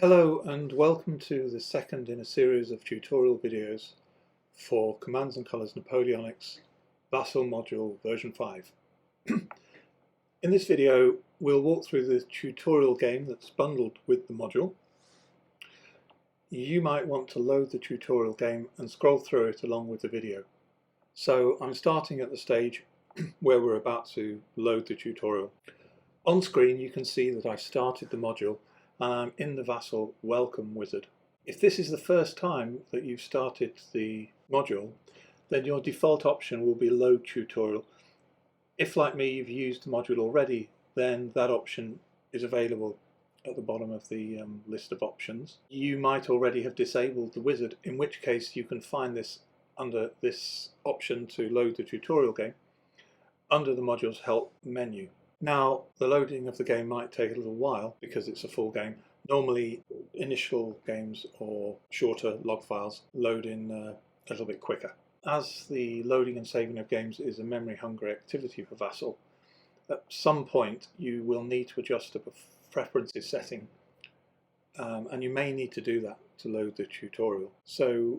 Hello and welcome to the second in a series of tutorial videos for Commands and Colors Napoleonics Vassal module version 5. In this video we'll walk through the tutorial game that's bundled with the module. You might want to load the tutorial game and scroll through it along with the video. So I'm starting at the stage where we're about to load the tutorial. On screen you can see that I've started the module and I'm in the Vassal Welcome wizard. If this is the first time that you've started the module, then your default option will be Load Tutorial. If, like me, you've used the module already, then that option is available at the bottom of the list of options. You might already have disabled the wizard, in which case you can find this under this option to load the tutorial game under the module's Help menu. Now, the loading of the game might take a little while because it's a full game. Normally, initial games or shorter log files load in a little bit quicker. As the loading and saving of games is a memory-hungry activity for Vassal, at some point you will need to adjust a preferences setting, and you may need to do that to load the tutorial. So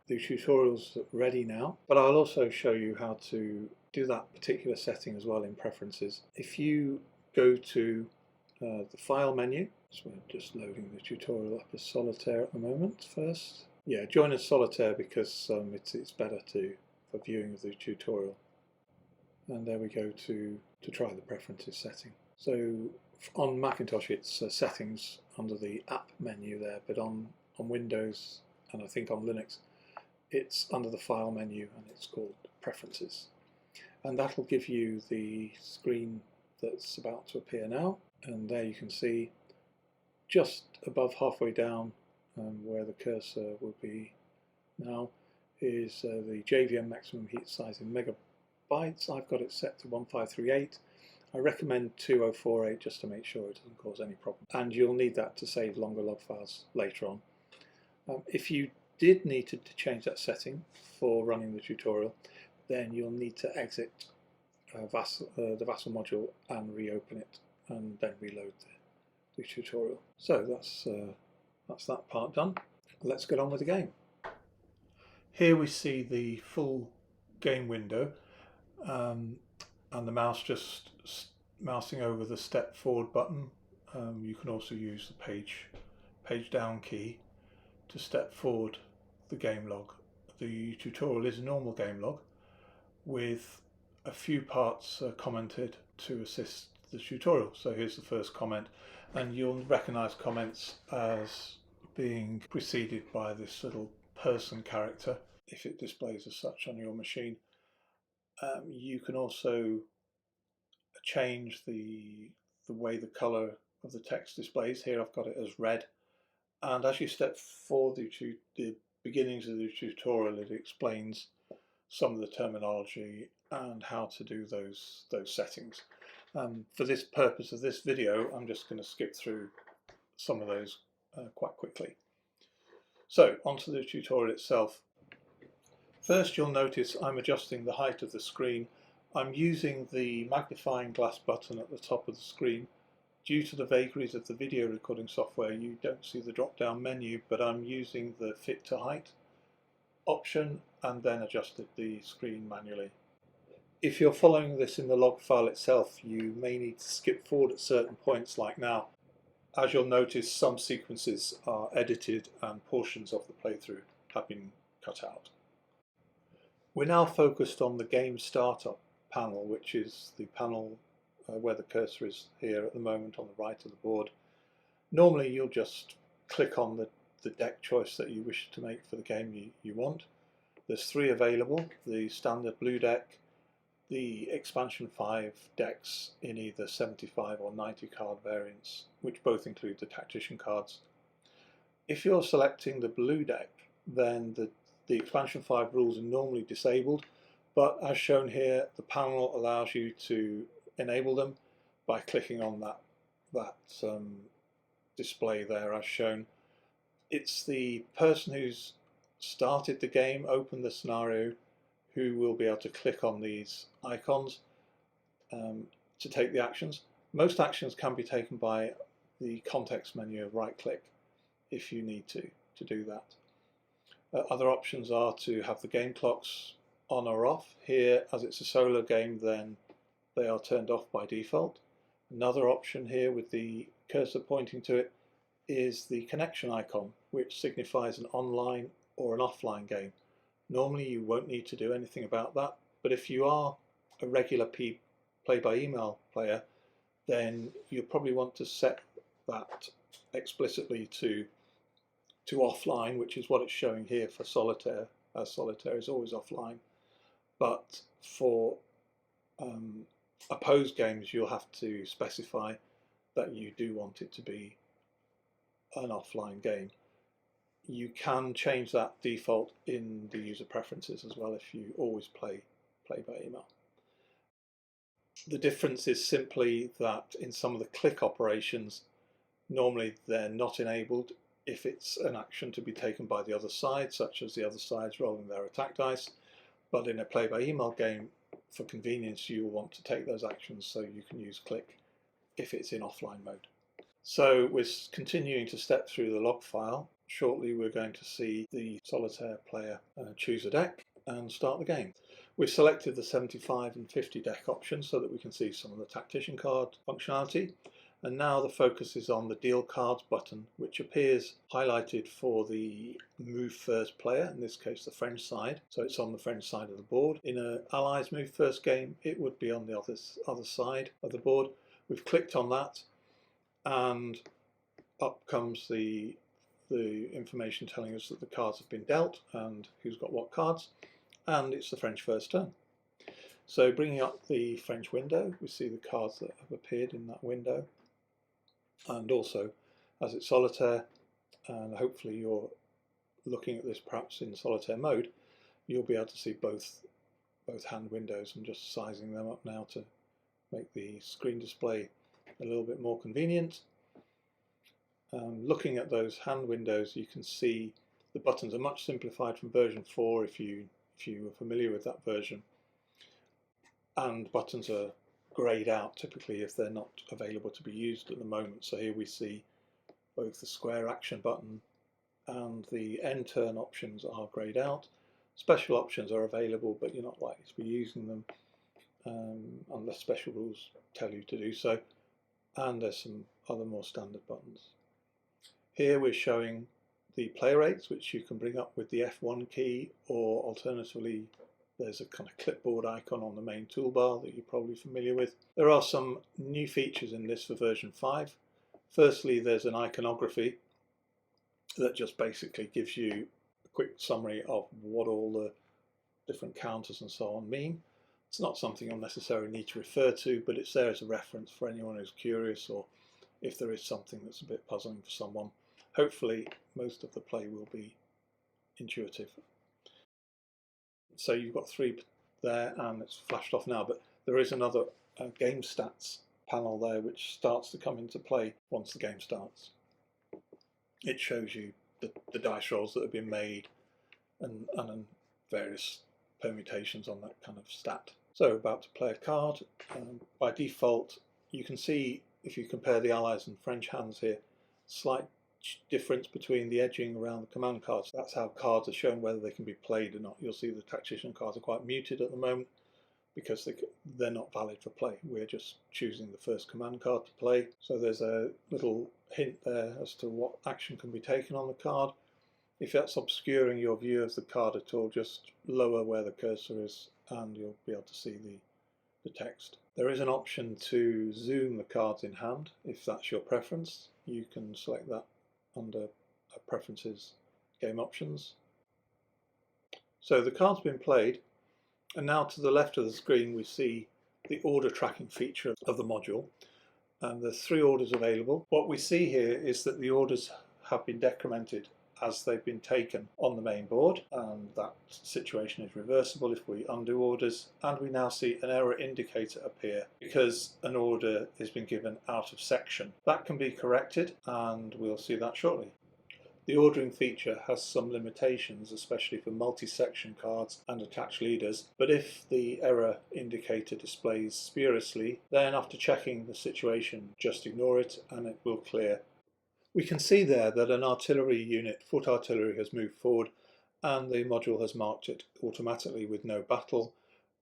the tutorial's ready now, but I'll also show you how to do that particular setting as well in preferences. If you go to the file menu, so we're just loading the tutorial up as Solitaire at the moment first. Yeah, join as Solitaire because it's better for viewing of the tutorial. And there we go to try the preferences setting. So on Macintosh it's settings under the app menu there, but on Windows and I think on Linux it's under the file menu and it's called preferences. And that'll give you the screen that's about to appear now. And there you can see just above halfway down where the cursor will be now is the JVM maximum heat size in megabytes. I've got it set to 1538. I recommend 2048 just to make sure it doesn't cause any problem. And you'll need that to save longer log files later on. If you did need to change that setting for running the tutorial, then you'll need to exit the Vassal module and reopen it and then reload the tutorial. So that's that part done. Let's get on with the game. Here we see the full game window and the mouse just mousing over the step forward button. You can also use the page down key to step forward the game log. The tutorial is a normal game log with a few parts commented to assist the tutorial. So here's the first comment, and you'll recognize comments as being preceded by this little person character if it displays as such on your machine. You can also change the way the color of the text displays. Here I've got it as red, and as you step forward the beginnings of the tutorial, it explains some of the terminology and how to do those settings. For this purpose of this video, I'm just going to skip through some of those quite quickly. So onto the tutorial itself. First, you'll notice I'm adjusting the height of the screen. I'm using the magnifying glass button at the top of the screen. Due to the vagaries of the video recording software, you don't see the drop-down menu, but I'm using the fit to height option and then adjusted the screen manually. If you're following this in the log file itself, you may need to skip forward at certain points like now. As you'll notice, some sequences are edited and portions of the playthrough have been cut out. We're now focused on the game startup panel, which is the panel where the cursor is here at the moment on the right of the board. Normally you'll just click on the deck choice that you wish to make for the game you want. There's 3 available: the standard blue deck, the expansion 5 decks in either 75 or 90 card variants, which both include the tactician cards. If you're selecting the blue deck, then the expansion 5 rules are normally disabled, but as shown here, the panel allows you to enable them by clicking on that display there as shown. It's the person who's started the game, opened the scenario, who will be able to click on these icons to take the actions. Most actions can be taken by the context menu of right click, if you need to do that. Other options are to have the game clocks on or off. Here, as it's a solo game, then they are turned off by default. Another option here with the cursor pointing to it is the connection icon, which signifies an online or an offline game. Normally you won't need to do anything about that, but if you are a regular play by email player, then you'll probably want to set that explicitly to offline, which is what it's showing here for Solitaire, as Solitaire is always offline. But for opposed games, you'll have to specify that you do want it to be an offline game. You can change that default in the user preferences as well if you always play by email. The difference is simply that in some of the click operations, normally they're not enabled if it's an action to be taken by the other side, such as the other side's rolling their attack dice. But in a play by email game, for convenience, you'll want to take those actions, so you can use click if it's in offline mode. So we're continuing to step through the log file. Shortly we're going to see the Solitaire player choose a deck and start the game. We've selected the 75 and 50 deck options so that we can see some of the tactician card functionality. And now the focus is on the deal cards button, which appears highlighted for the move first player, in this case the French side, so it's on the French side of the board. In an Allies move first game, it would be on the other side of the board. We've clicked on that, and up comes the information telling us that the cards have been dealt and who's got what cards, and it's the French first turn. So bringing up the French window, we see the cards that have appeared in that window, and also as it's Solitaire, and hopefully you're looking at this perhaps in Solitaire mode, you'll be able to see both hand windows. I'm just sizing them up now to make the screen display a little bit more convenient. Looking at those hand windows, you can see the buttons are much simplified from version 4 if you are familiar with that version, and buttons are greyed out typically if they're not available to be used at the moment. So here we see both the square action button and the end turn options are greyed out. Special options are available, but you're not likely to be using them unless special rules tell you to do so. And there's some other more standard buttons. Here we're showing the play rates, which you can bring up with the F1 key, or alternatively there's a kind of clipboard icon on the main toolbar that you're probably familiar with. There are some new features in this for version 5. Firstly, there's an iconography that just basically gives you a quick summary of what all the different counters and so on mean. It's not something you'll necessarily need to refer to, but it's there as a reference for anyone who's curious, or if there is something that's a bit puzzling for someone. Hopefully most of the play will be intuitive. So you've got 3 there, and it's flashed off now, but there is another game stats panel there which starts to come into play once the game starts. It shows you the dice rolls that have been made and various permutations on that kind of stat. So about to play a card. By default, you can see, if you compare the Allies and French hands here, slight difference between the edging around the command cards. That's how cards are shown, whether they can be played or not. You'll see the tactician cards are quite muted at the moment because they're not valid for play. We're just choosing the first command card to play. So there's a little hint there as to what action can be taken on the card. If that's obscuring your view of the card at all, just lower where the cursor is and you'll be able to see the text. There is an option to zoom the cards in hand if that's your preference. You can select that under Preferences, Game Options. So the card's been played, and now to the left of the screen we see the order tracking feature of the module, and there's 3 orders available. What we see here is that the orders have been decremented as they've been taken on the main board, and that situation is reversible if we undo orders, and we now see an error indicator appear because an order has been given out of section. That can be corrected, and we'll see that shortly. The ordering feature has some limitations, especially for multi-section cards and attached leaders, but if the error indicator displays spuriously, then after checking the situation, just ignore it and it will clear. We can see there that an artillery unit, foot artillery, has moved forward and the module has marked it automatically with no battle.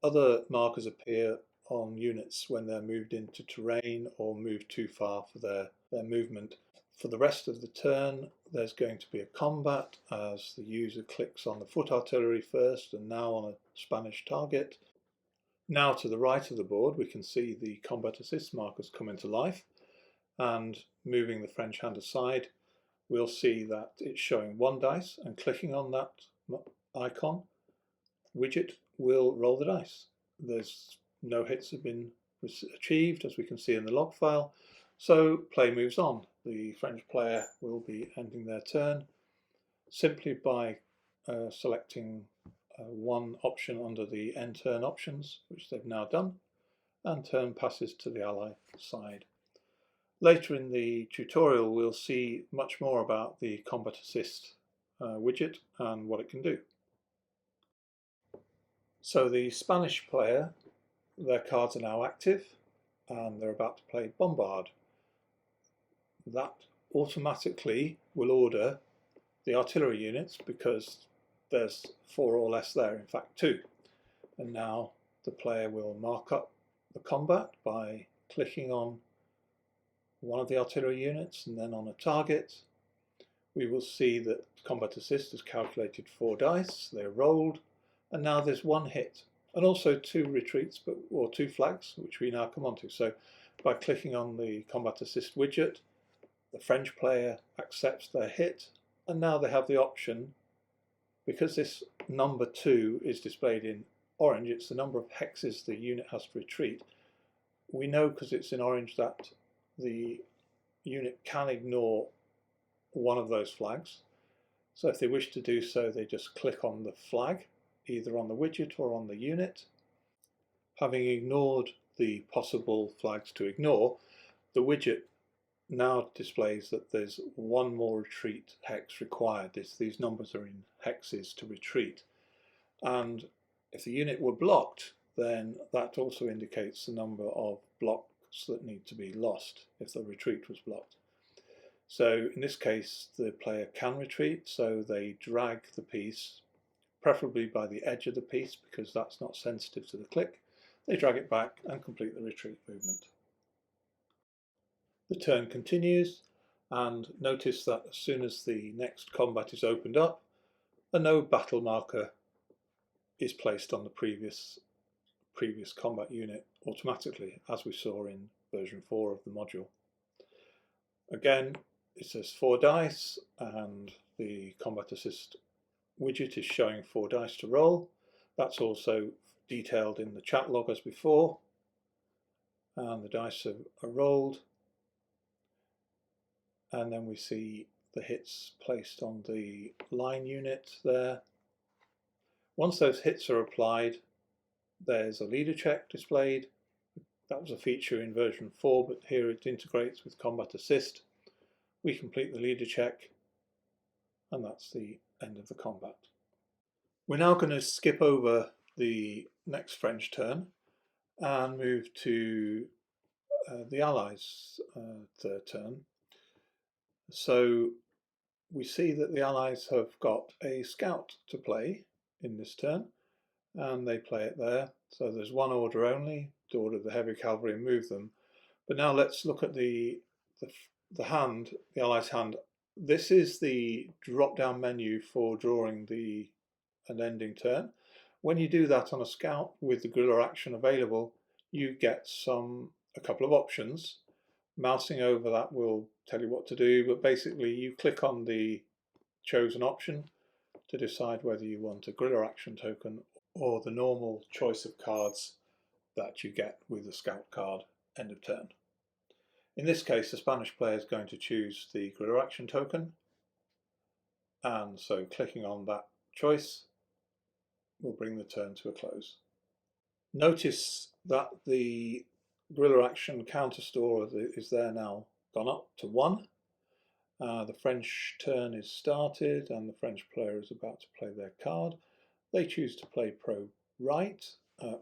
Other markers appear on units when they're moved into terrain or moved too far for their movement. For the rest of the turn, there's going to be a combat as the user clicks on the foot artillery first and now on a Spanish target. Now to the right of the board, we can see the combat assist markers come into life, and moving the French hand aside, we'll see that it's showing one dice, and clicking on that icon widget will roll the dice. There's no hits have been achieved, as we can see in the log file, so play moves on. The French player will be ending their turn simply by selecting one option under the end turn options, which they've now done, and turn passes to the ally side. Later in the tutorial, we'll see much more about the Combat Assist widget and what it can do. So the Spanish player, their cards are now active and they're about to play Bombard. That automatically will order the artillery units because there's 4 or less there, in fact 2. And now the player will mark up the combat by clicking on one of the artillery units and then on a target. We will see that Combat Assist has calculated 4 dice, they're rolled, and now there's 1 hit, and also 2 retreats, or 2 flags, which we now come on to. So by clicking on the Combat Assist widget, the French player accepts their hit, and now they have the option, because this number 2 is displayed in orange, it's the number of hexes the unit has to retreat. We know, because it's in orange, that the unit can ignore one of those flags. So if they wish to do so, they just click on the flag, either on the widget or on the unit. Having ignored the possible flags to ignore, the widget now displays that there's 1 more retreat hex required. These numbers are in hexes to retreat. And if the unit were blocked, then that also indicates the number of blocks that need to be lost if the retreat was blocked. So in this case, the player can retreat, so they drag the piece, preferably by the edge of the piece because that's not sensitive to the click. They drag it back and complete the retreat movement. The turn continues, and notice that as soon as the next combat is opened up, a no battle marker is placed on the previous combat unit automatically, as we saw in version 4 of the module. Again, it says 4 dice, and the Combat Assist widget is showing 4 dice to roll. That's also detailed in the chat log as before, and the dice are rolled, and then we see the hits placed on the line unit there. Once those hits are applied, there's a leader check displayed. That was a feature in version 4, but here it integrates with Combat Assist. We complete the leader check, and that's the end of the combat. We're now going to skip over the next French turn and move to the Allies' third turn. So we see that the Allies have got a scout to play in this turn, and they play it there. So there's 1 order only, to order the heavy cavalry and move them. But now let's look at the hand, the Allies' hand. This is the drop-down menu for drawing an ending turn. When you do that on a scout with the guerrilla action available, you get a couple of options. Mousing over that will tell you what to do, but basically you click on the chosen option to decide whether you want a guerrilla action token or the normal choice of cards that you get with the scout card end of turn. In this case, the Spanish player is going to choose the guerrilla action token, and so clicking on that choice will bring the turn to a close. Notice that the guerrilla action counter store is there now gone up to 1. The French turn is started and the French player is about to play their card. They choose to play pro right,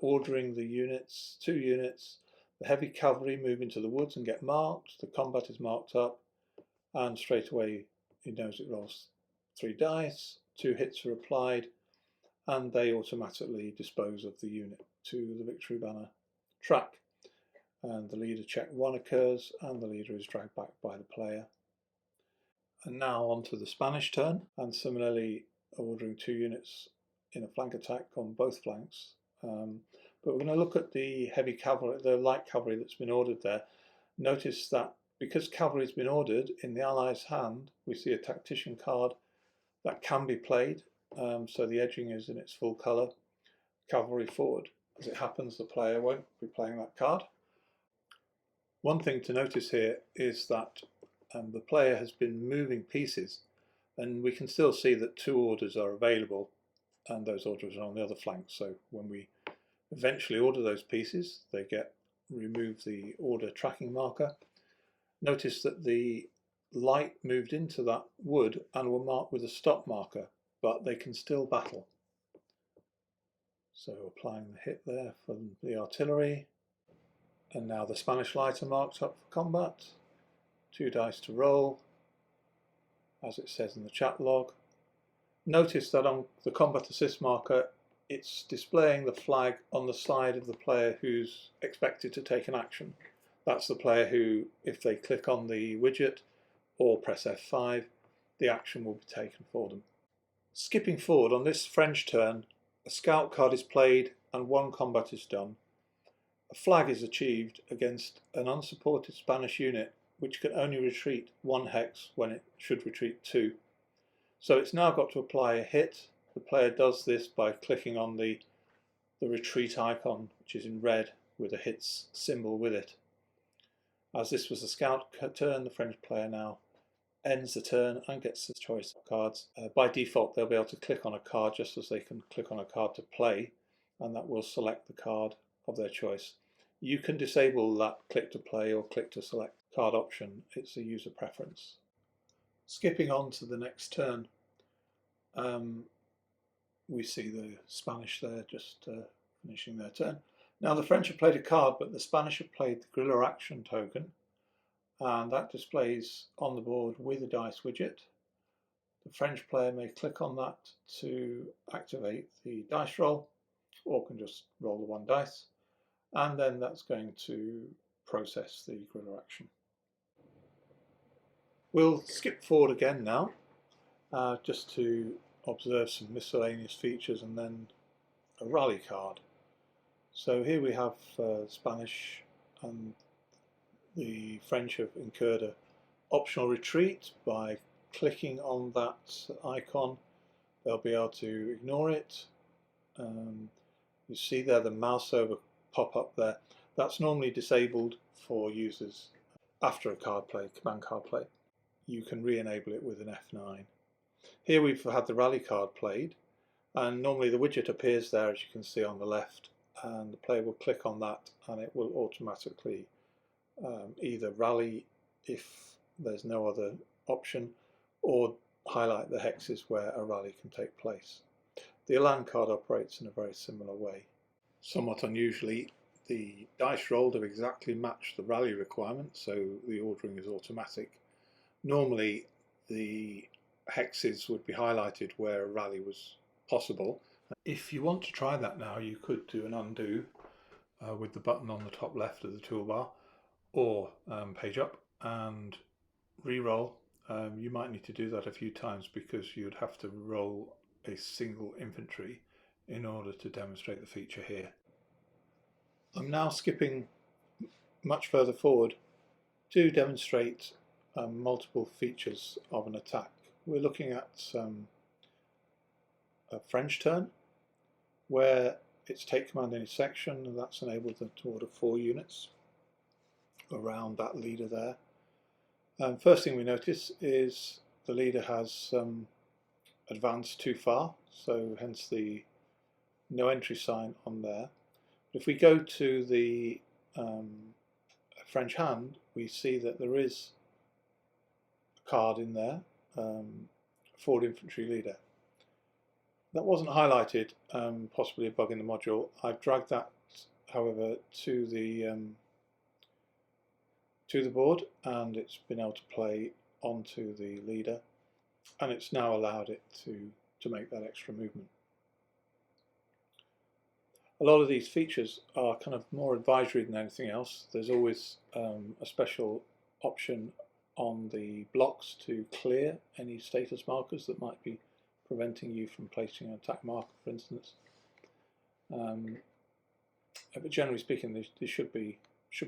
ordering the units, 2 units. The heavy cavalry move into the woods and get marked. The combat is marked up, and straight away he knows it rolls 3 dice, 2 hits are applied, and they automatically dispose of the unit to the victory banner track. And the leader check 1 occurs, and the leader is dragged back by the player. And now on to the Spanish turn, and similarly ordering 2 units in a flank attack on both flanks. But we're going to look at the heavy cavalry, the light cavalry that's been ordered there. Notice that because cavalry has been ordered, in the Allies' hand we see a tactician card that can be played, so the edging is in its full colour, cavalry forward. As it happens, the player won't be playing that card. One thing to notice here is that the player has been moving pieces, and we can still see that 2 orders are available, and those orders are on the other flank. So when we eventually order those pieces, they remove the order tracking marker. Notice that the light moved into that wood and were marked with a stop marker, but they can still battle. So applying the hit there from the artillery. And now the Spanish light are marked up for combat. 2 dice to roll, as it says in the chat log. Notice that on the combat assist marker, it's displaying the flag on the side of the player who's expected to take an action. That's the player who, if they click on the widget or press F5, the action will be taken for them. Skipping forward, on this French turn, a scout card is played and 1 combat is done. A flag is achieved against an unsupported Spanish unit which can only retreat 1 hex when it should retreat 2. So it's now got to apply a hit. The player does this by clicking on the retreat icon, which is in red with a hits symbol with it. As this was a scout turn, the French player now ends the turn and gets the choice of cards. By default, they'll be able to click on a card just as they can click on a card to play, and that will select the card of their choice. You can disable that click to play or click to select card option. It's a user preference. Skipping on to the next turn, we see the Spanish there just finishing their turn. Now the French have played a card, but the Spanish have played the guerrilla action token, and that displays on the board with a dice widget. The French player may click on that to activate the dice roll, or can just roll the 1 dice, and then that's going to process the guerrilla action. We'll skip forward again now, just to observe some miscellaneous features and then a rally card. So here we have Spanish and the French have incurred an optional retreat. By clicking on that icon, they'll be able to ignore it. You see there the mouse over pop up there. That's normally disabled for users after a card play, command card play. You can re-enable it with an F9. Here we've had the rally card played, and normally the widget appears there, as you can see on the left, and the player will click on that and it will automatically either rally if there's no other option, or highlight the hexes where a rally can take place. The Elan card operates in a very similar way. Somewhat unusually, the dice rolled have exactly matched the rally requirement, so the ordering is automatic. Normally the hexes would be highlighted where a rally was possible. If you want to try that now, you could do an undo with the button on the top left of the toolbar, or page up and re-roll. You might need to do that a few times because you'd have to roll a single infantry in order to demonstrate the feature here. I'm now skipping much further forward to demonstrate multiple features of an attack. We're looking at a French turn where it's take command in a section, and that's enabled them to order 4 units around that leader there. First thing we notice is the leader has advanced too far, so hence the no entry sign on there. If we go to the French hand, we see that there is a card in there, forward infantry leader. That wasn't highlighted, possibly a bug in the module. I've dragged that, however, to the board, and it's been able to play onto the leader, and it's now allowed it to make that extra movement. A lot of these features are kind of more advisory than anything else. There's always a special option on the blocks to clear any status markers that might be preventing you from placing an attack marker, for instance. But generally speaking, they should be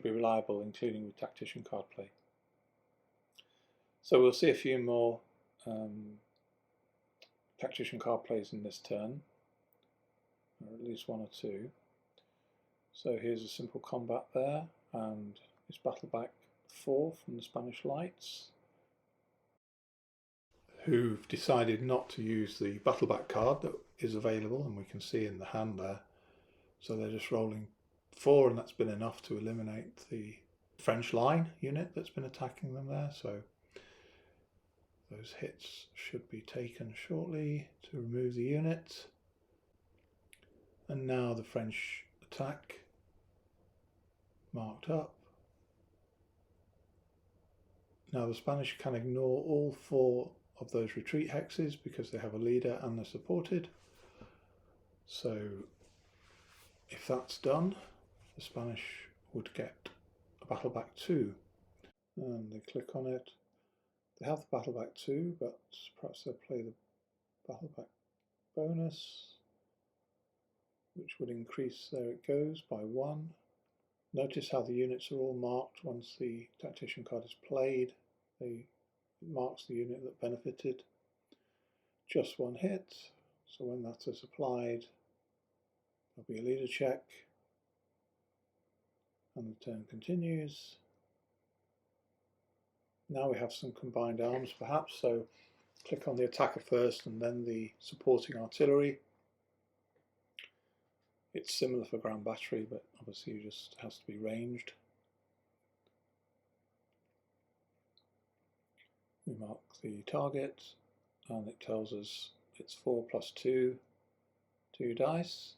reliable, including with tactician card play. So we'll see a few more tactician card plays in this turn, or at least one or two. So here's a simple combat there, and it's Battleback 4 from the Spanish Lights, who've decided not to use the Battleback card that is available, and we can see in the hand there. So they're just rolling 4, and that's been enough to eliminate the French line unit that's been attacking them there. So those hits should be taken shortly to remove the unit. And now the French attack, marked up. Now the Spanish can ignore all 4 of those retreat hexes because they have a leader and they're supported. So if that's done, the Spanish would get a Battleback 2. And they click on it. They have the Battleback 2, but perhaps they'll play the Battleback bonus, which would increase, there it goes, by 1. Notice how the units are all marked once the tactician card is played. It marks the unit that benefited. Just 1 hit, so when that is applied, there'll be a leader check, and the turn continues. Now we have some combined arms perhaps, so click on the attacker first and then the supporting artillery. It's similar for ground battery, but obviously it just has to be ranged. We mark the target, and it tells us it's 4 plus 2 dice.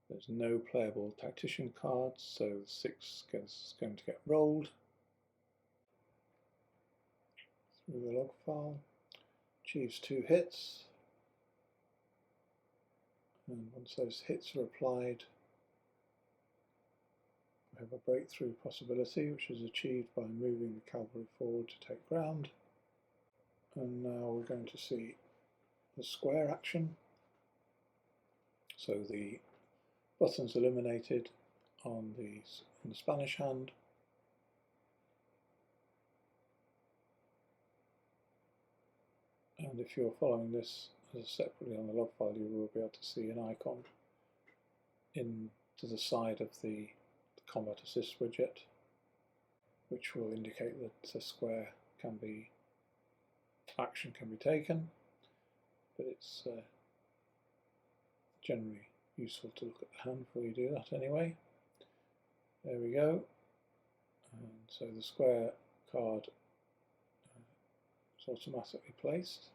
There's no playable tactician cards, so 6 is going to get rolled through the log file. Achieves 2 hits. And once those hits are applied, we have a breakthrough possibility, which is achieved by moving the cavalry forward to take ground. And now we're going to see the square action. So the buttons eliminated on the Spanish hand. And if you're following this separately on the log file, you will be able to see an icon to the side of the combat assist widget, which will indicate that a square action can be taken, but it's generally useful to look at the hand before you do that anyway. There we go. And so the square card is automatically placed.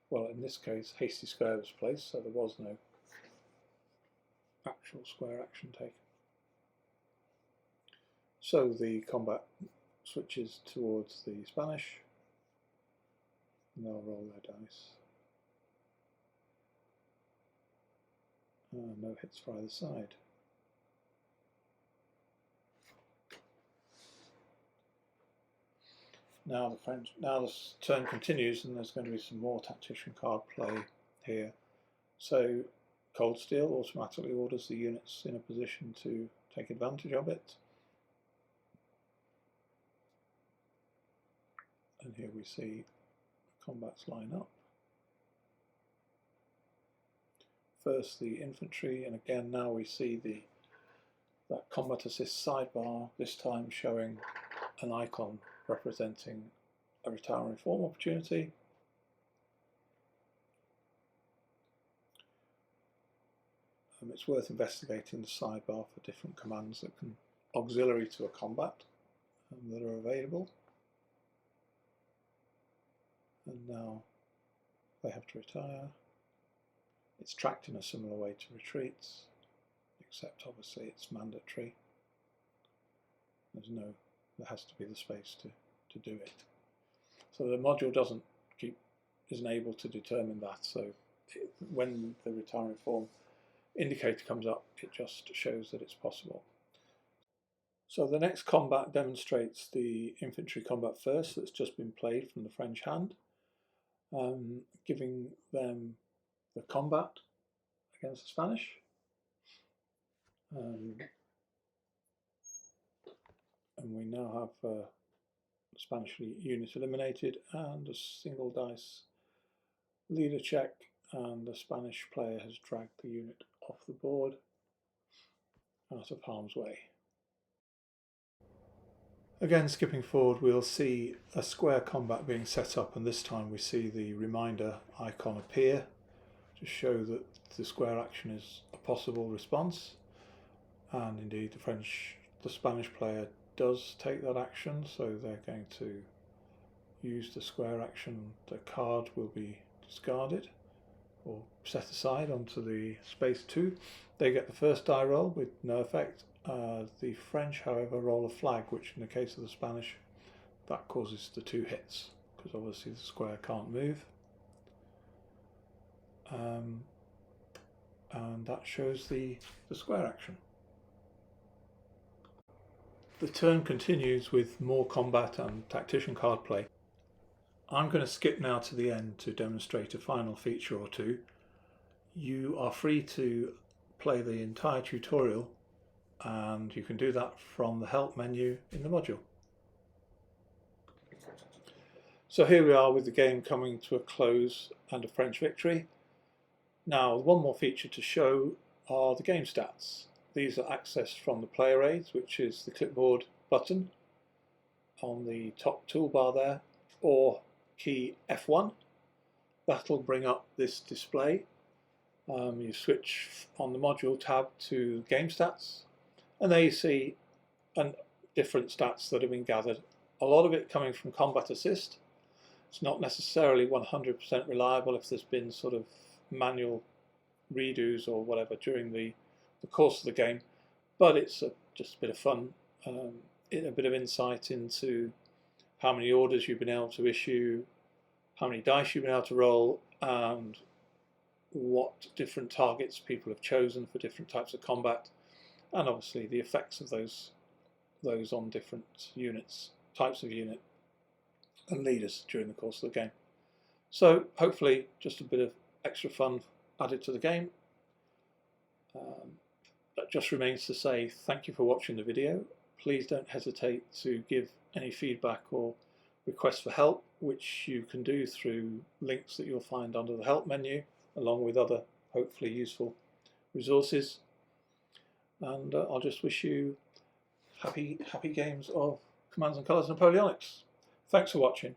Well, in this case, hasty square was placed, so there was no actual square action taken. So the combat switches towards the Spanish, and they'll roll their dice. No hits for either side. Now the turn continues, and there's going to be some more tactician card play here. So Cold Steel automatically orders the units in a position to take advantage of it. And here we see combats line up. First the infantry, and again now we see that combat assist sidebar, this time showing an icon representing a retire and reform opportunity. It's worth investigating the sidebar for different commands that can auxiliary to a combat that are available. And now they have to retire. It's tracked in a similar way to retreats, except obviously it's mandatory. There has to be the space to to do it. So the module isn't able to determine that. So when the retiring form indicator comes up, it just shows that it's possible. So the next combat demonstrates the infantry combat first that's just been played from the French hand, giving them the combat against the Spanish. And we now have the Spanish unit eliminated and a single dice leader check, and the Spanish player has dragged the unit off the board out of harm's way. Again, skipping forward, we'll see a square combat being set up, and this time we see the reminder icon appear to show that the square action is a possible response, and indeed the Spanish player does take that action, so they're going to use the square action. The card will be discarded or set aside onto the space 2. They get the first die roll with no effect. The French, however, roll a flag, which in the case of the Spanish, that causes the 2 hits, because obviously the square can't move. And that shows the square action. The turn continues with more combat and tactician card play. I'm going to skip now to the end to demonstrate a final feature or two. You are free to play the entire tutorial, and you can do that from the help menu in the module. So here we are with the game coming to a close and a French victory. Now, one more feature to show are the game stats. These are accessed from the player aids, which is the clipboard button on the top toolbar there, or key F1. That'll bring up this display. You switch on the module tab to game stats, and there you see different stats that have been gathered. A lot of it coming from combat assist. It's not necessarily 100% reliable if there's been sort of manual redos or whatever during the course of the game, but it's just a bit of fun, a bit of insight into how many orders you've been able to issue, how many dice you've been able to roll, and what different targets people have chosen for different types of combat, and obviously the effects of those on different units, types of unit and leaders during the course of the game. So hopefully just a bit of extra fun added to the game. That just remains to say thank you for watching the video. Please don't hesitate to give any feedback or requests for help, which you can do through links that you'll find under the help menu, along with other hopefully useful resources. And I'll just wish you happy games of Commands and Colours Napoleonics. Thanks for watching.